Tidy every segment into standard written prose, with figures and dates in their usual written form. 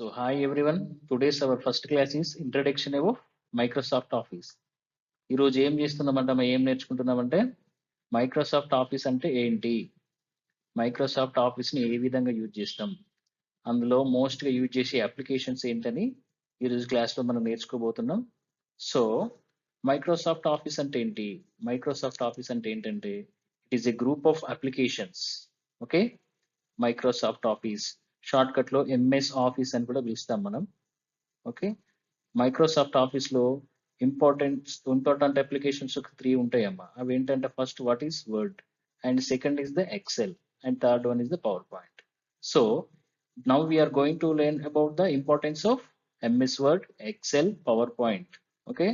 So hi everyone. Today's our first class is introduction of Microsoft Office. ఈ రోజు ఏం చేస్తున్నామంటే ఏం నేర్చుకుంటున్నామంటే మైక్రోసాఫ్ట్ ఆఫీస్ అంటే ఏంటి, మైక్రోసాఫ్ట్ ఆఫీస్ ని ఏ విధంగా యూజ్ చేస్తాం, అందులో మోస్ట్ గా యూజ్ చేసే అప్లికేషన్స్ ఏంటని ఈ రోజు క్లాస్ లో మనం నేర్చుకోబోతున్నాం. సో మైక్రోసాఫ్ట్ ఆఫీస్ అంటే ఏంటి, మైక్రోసాఫ్ట్ ఆఫీస్ అంటే ఏంటంటే it is a group of applications. Okay, Microsoft Office shortcut లో ఎంఎస్ ఆఫీస్ అని కూడా పిలుస్తాం మనం. ఓకే, మైక్రోసాఫ్ట్ ఆఫీస్ లో ఇంపార్టెంట్ అప్లికేషన్స్ 3 ఉంటాయమ్మా. అవి ఏంటంటే first what is Word, and second is the Excel, and third one is the PowerPoint. So now we're going to learn about the importance of MS Word, Excel, PowerPoint. Okay,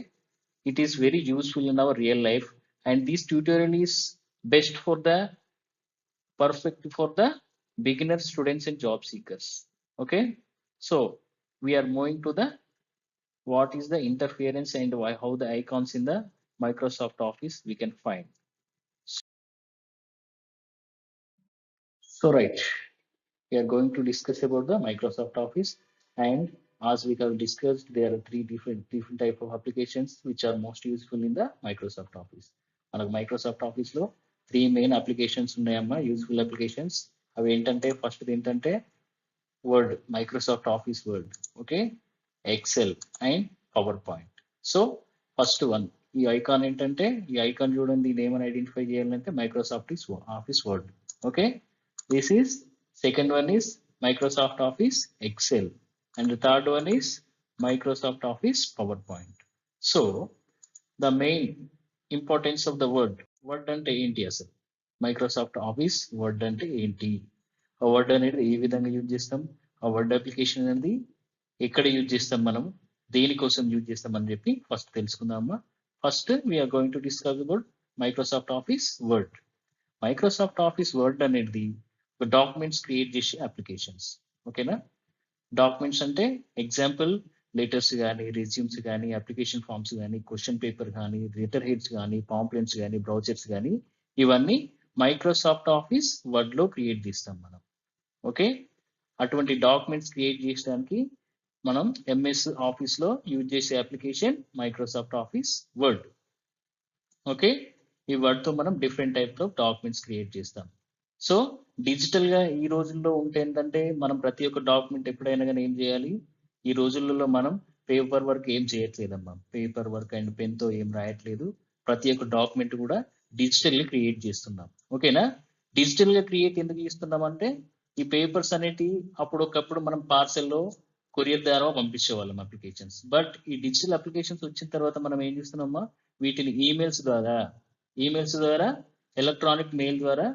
it is very useful in our real life, and this tutorial is best for the perfect for the beginner students and job seekers. Okay, so we are moving to the what is the interference and why, how the icons in the Microsoft Office we can find. So right, we are going to discuss about the Microsoft Office, and as we have discussed, there are three different type of applications which are most useful in the Microsoft Office. మనకు Microsoft Office లో 3 main applications ఉన్నాయమ్మా, useful applications. అవి ఏంటంటే first ఏంటంటే Word, Microsoft Office Word, okay, Excel and PowerPoint. So first one ఈ icon ఏంటంటే, ఈ icon చూడండి, ఇది ఏమని ఐడెంటిఫై చేయాలంటే Microsoft Office Word. Okay, this is second one is Microsoft Office Excel, and the third one is Microsoft Office PowerPoint. So the main importance of the word అంటే ఏంటి అసలు, మైక్రోసాఫ్ట్ ఆఫీస్ వర్డ్ అంటే ఏంటి, ఆ word అనేది ఏ విధంగా use చేస్తాం, ఆ వర్డ్ అప్లికేషన్ అనేది ఎక్కడ యూజ్ చేస్తాం, మనం దేనికోసం యూజ్ చేస్తాం అని చెప్పి ఫస్ట్ తెలుసుకుందామా. First we're going to discuss about Microsoft Office Word. Microsoft Office Word అనేది డాక్యుమెంట్స్ క్రియేట్ చేసే అప్లికేషన్స్. ఓకేనా, డాక్యుమెంట్స్ అంటే ఎగ్జాంపుల్ లెటర్స్ కానీ, రెజ్యూమ్స్ కానీ, అప్లికేషన్ ఫామ్స్ కానీ, క్వశ్చన్ పేపర్ కానీ, లెటర్ హెడ్స్ కానీ, పాంప్లెట్స్ కానీ, బ్రౌచర్స్ కానీ, ఇవన్నీ మైక్రోసాఫ్ట్ ఆఫీస్ వర్డ్ లో క్రియేట్ చేస్తాం మనం. ఓకే, అటువంటి డాక్యుమెంట్స్ క్రియేట్ చేయడానికి మనం ఎంఎస్ ఆఫీస్ లో యూజ్ చేసే application Microsoft Office Word. Okay, ఈ వర్డ్ తో మనం different types of documents create చేస్తాం. సో డిజిటల్ గా ఈ రోజుల్లో ఉంటే ఏంటంటే మనం ప్రతి ఒక్క డాక్యుమెంట్ ఎప్పుడైనా కానీ ఏం చేయాలి, ఈ రోజులలో మనం పేపర్ వర్క్ ఏం చేయట్లేదమ్మా, పేపర్ వర్క్ అండ్ పెన్ తో ఏం రాయట్లేదు, ప్రతి ఒక్క డాక్యుమెంట్ కూడా డిజిటల్ గా క్రియేట్ చేస్తున్నాం. ఓకేనా, డిజిటల్ గా క్రియేట్ ఎందుకు చేస్తున్నాం అంటే ఈ పేపర్స్ అనేటి అప్పుడొకప్పుడు మనం పార్సెల్లో కొరియర్ ద్వారా పంపించేవాళ్ళం అప్లికేషన్స్, బట్ ఈ డిజిటల్ అప్లికేషన్స్ వచ్చిన తర్వాత మనం ఏం చేస్తున్నామా, వీటిని ఈమెయిల్స్ ద్వారా ఎలక్ట్రానిక్ మెయిల్ ద్వారా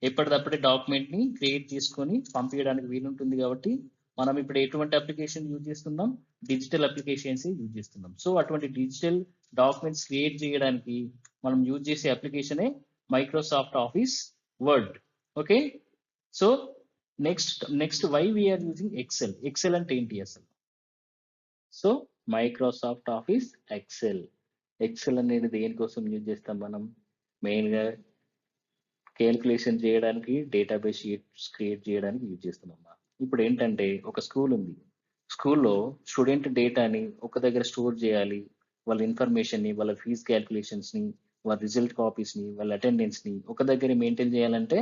ఎప్పటికప్పుడే డాక్యుమెంట్ ని క్రియేట్ చేసుకొని పంపించడానికి వీలుంటుంది. కాబట్టి మనం ఇప్పుడు ఎటువంటి అప్లికేషన్ యూజ్ చేస్తున్నాం, డిజిటల్ అప్లికేషన్స్ యూజ్ చేస్తున్నాం. సో అటువంటి డిజిటల్ డాక్యుమెంట్స్ క్రియేట్ చేయడానికి మనం యూజ్ చేసే అప్లికేషనే Microsoft Office Word. Okay, so next why we are using Excel అంటే ఏంటి అసలు. సో మైక్రోసాఫ్ట్ ఆఫీస్ ఎక్సెల్ అనేది దేనికోసం యూజ్ చేస్తాం మనం, మెయిన్ గా క్యాలిక్యులేషన్ చేయడానికి, డేటాబేస్ షీట్స్ క్రియేట్ చేయడానికి యూజ్ చేస్తామమ్మా. ఇప్పుడు ఏంటంటే ఒక స్కూల్ ఉంది, స్కూల్లో స్టూడెంట్ డేటాని ఒక దగ్గర స్టోర్ చేయాలి, వాళ్ళ ఇన్ఫర్మేషన్ ని, వాళ్ళ ఫీజ్ క్యాలిక్యులేషన్స్ ని, వాళ్ళ రిజల్ట్ కాపీస్ ని, వాళ్ళ అటెండెన్స్ ని ఒక దగ్గర మెయింటైన్ చేయాలంటే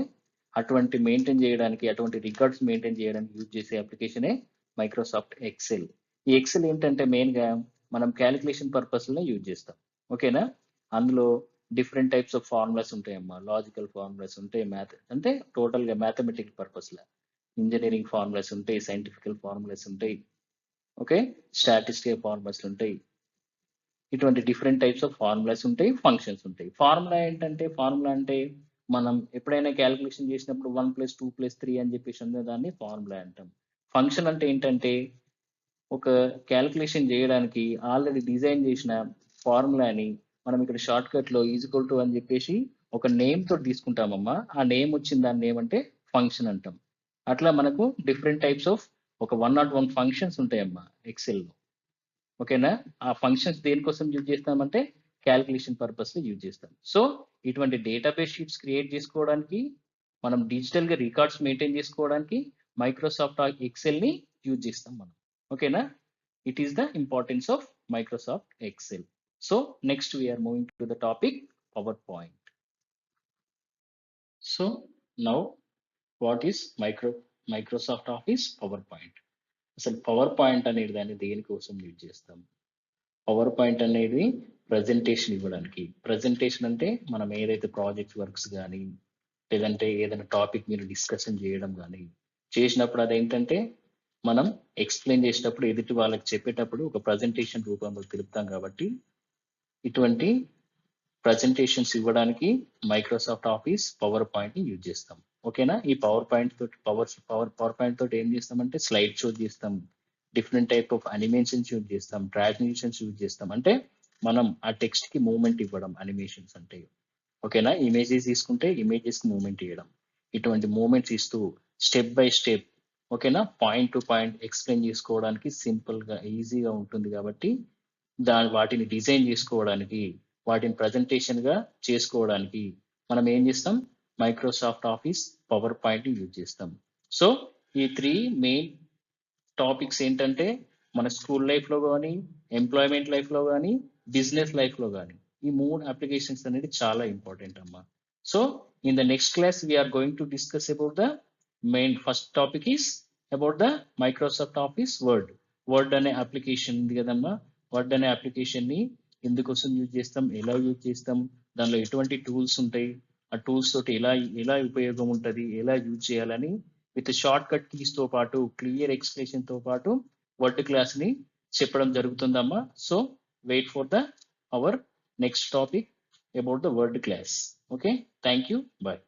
అటువంటి రికార్డ్స్ మెయింటైన్ చేయడానికి యూజ్ చేసే అప్లికేషనే మైక్రోసాఫ్ట్ ఎక్సెల్. ఈ ఎక్సెల్ ఏంటంటే మెయిన్ గా మనం క్యాలిక్యులేషన్ పర్పస్ లో యూజ్ చేస్తాం. ఓకేనా, అందులో డిఫరెంట్ టైప్స్ ఆఫ్ ఫార్ములాస్ ఉంటాయమ్మా, లాజికల్ ఫార్ములాస్ ఉంటాయి, అంటే టోటల్ గా మ్యాథమెటికల్ పర్పస్ లా ఇంజనీరింగ్ ఫార్ములాస్ ఉంటాయి, సైంటిఫికల్ ఫార్ములాస్ ఉంటాయి, ఓకే, స్టాటిస్టికల్ ఫార్ములాస్ ఉంటాయి, ఇటువంటి డిఫరెంట్ టైప్స్ ఆఫ్ ఫార్ములాస్ ఉంటాయి, ఫంక్షన్స్ ఉంటాయి. ఫార్ములా అంటే మనం ఎప్పుడైనా క్యాలిక్యులేషన్ చేసినప్పుడు 1+2+3 అని చెప్పేసి దాన్ని ఫార్ములా అంటాం. ఫంక్షన్ అంటే ఏంటంటే ఒక క్యాలిక్యులేషన్ చేయడానికి ఆల్రెడీ డిజైన్ చేసిన ఫార్ములాని మనం ఇక్కడ షార్ట్ కట్ లో ఈజ్వల్ టు అని చెప్పేసి ఒక నేమ్ తోటి తీసుకుంటామమ్మా. ఆ నేమ్ వచ్చిన దాన్ని ఏమంటే ఫంక్షన్ అంటాం. అట్లా మనకు డిఫరెంట్ టైప్స్ ఆఫ్ ఒక 101 ఫంక్షన్స్ ఉంటాయమ్మా ఎక్సెల్ లో. ఓకేనా, ఆ ఫంక్షన్స్ దేనికోసం యూజ్ చేస్తామంటే క్యాలిక్యులేషన్ పర్పస్ లో యూజ్ చేస్తాం. సో ఇటువంటి డేటాబేస్ షీట్స్ క్రియేట్ చేసుకోవడానికి, మనం డిజిటల్ గా రికార్డ్స్ మెయింటైన్ చేసుకోవడానికి మైక్రోసాఫ్ట్ ఎక్సెల్ ని యూజ్ చేస్తాం మనం. ఓకేనా? It is the importance of Microsoft Excel. So next we are moving to the topic PowerPoint. So now what is Microsoft Office PowerPoint? అసలు power point అనేది దాన్ని దేనికోసం యూజ్ చేస్తాం? పవర్ పాయింట్ అనేది ప్రజెంటేషన్ ఇవ్వడానికి. ప్రజెంటేషన్ అంటే మనం ఏదైతే ప్రాజెక్ట్ వర్క్స్ కానీ లేదంటే ఏదైనా టాపిక్ మీరు డిస్కషన్ చేయడం కానీ చేసినప్పుడు అదేంటంటే మనం ఎక్స్ప్లెయిన్ చేసేటప్పుడు ఎదుటి వాళ్ళకి చెప్పేటప్పుడు ఒక ప్రజెంటేషన్ రూపంలో తెలుపుతాం కాబట్టి ఇటువంటి ప్రజెంటేషన్స్ ఇవ్వడానికి మైక్రోసాఫ్ట్ ఆఫీస్ పవర్ పాయింట్ ని యూజ్ చేస్తాం. ఓకేనా? ఈ పవర్ పాయింట్ తోటి పవర్ పాయింట్ తోటి ఏం చేస్తామంటే స్లైడ్ షో చేస్తాం, different type of animations use చేస్తాం, ట్రాన్స్మిషన్స్ యూజ్ చేస్తాం. అంటే మనం ఆ టెక్స్ట్ కి మూవ్మెంట్ ఇవ్వడం అనిమేషన్స్ అంటే. ఓకేనా? ఇమేజెస్ తీసుకుంటే ఇమేజెస్ కి మూవ్మెంట్ ఇవ్వడం, ఇటువంటి మూవ్మెంట్స్ ఇస్తూ స్టెప్ బై స్టెప్ ఓకేనా పాయింట్ టు పాయింట్ ఎక్స్ప్లెయిన్ చేసుకోవడానికి సింపుల్ గా ఈజీగా ఉంటుంది కాబట్టి వాటిని డిజైన్ చేసుకోవడానికి వాటిని ప్రజెంటేషన్ గా చేసుకోవడానికి మనం ఏం చేస్తాం? Microsoft office power point use చేస్తాం. సో ఈ 3 మెయిన్ టాపిక్స్ ఏంటంటే మన స్కూల్ లైఫ్ లో కానీ, ఎంప్లాయ్మెంట్ లైఫ్ లో కానీ, బిజినెస్ లైఫ్ లో కానీ ఈ 3 అప్లికేషన్స్ అనేది చాలా ఇంపార్టెంట్ అమ్మా. So in the next class we're going to discuss about the main first topic is about the Microsoft Office Word. Word అనే అప్లికేషన్ ఉంది కదమ్మా, వర్డ్ అనే అప్లికేషన్ ని ఎందుకోసం యూజ్ చేస్తాం, ఎలా యూజ్ చేస్తాం, దానిలో ఎటువంటి టూల్స్ ఉంటాయి, ఆ టూల్స్ తోటి ఎలా ఉపయోగం ఉంటుంది, ఎలా యూజ్ చేయాలని విత్ షార్ట్ కట్ కీస్ తో పాటు క్లియర్ ఎక్స్ప్లెనేషన్ తో పాటు వర్డ్ క్లాస్ ని చెప్పడం జరుగుతుందమ్మా. So wait for the our next topic about the word class. Okay, thank you, bye.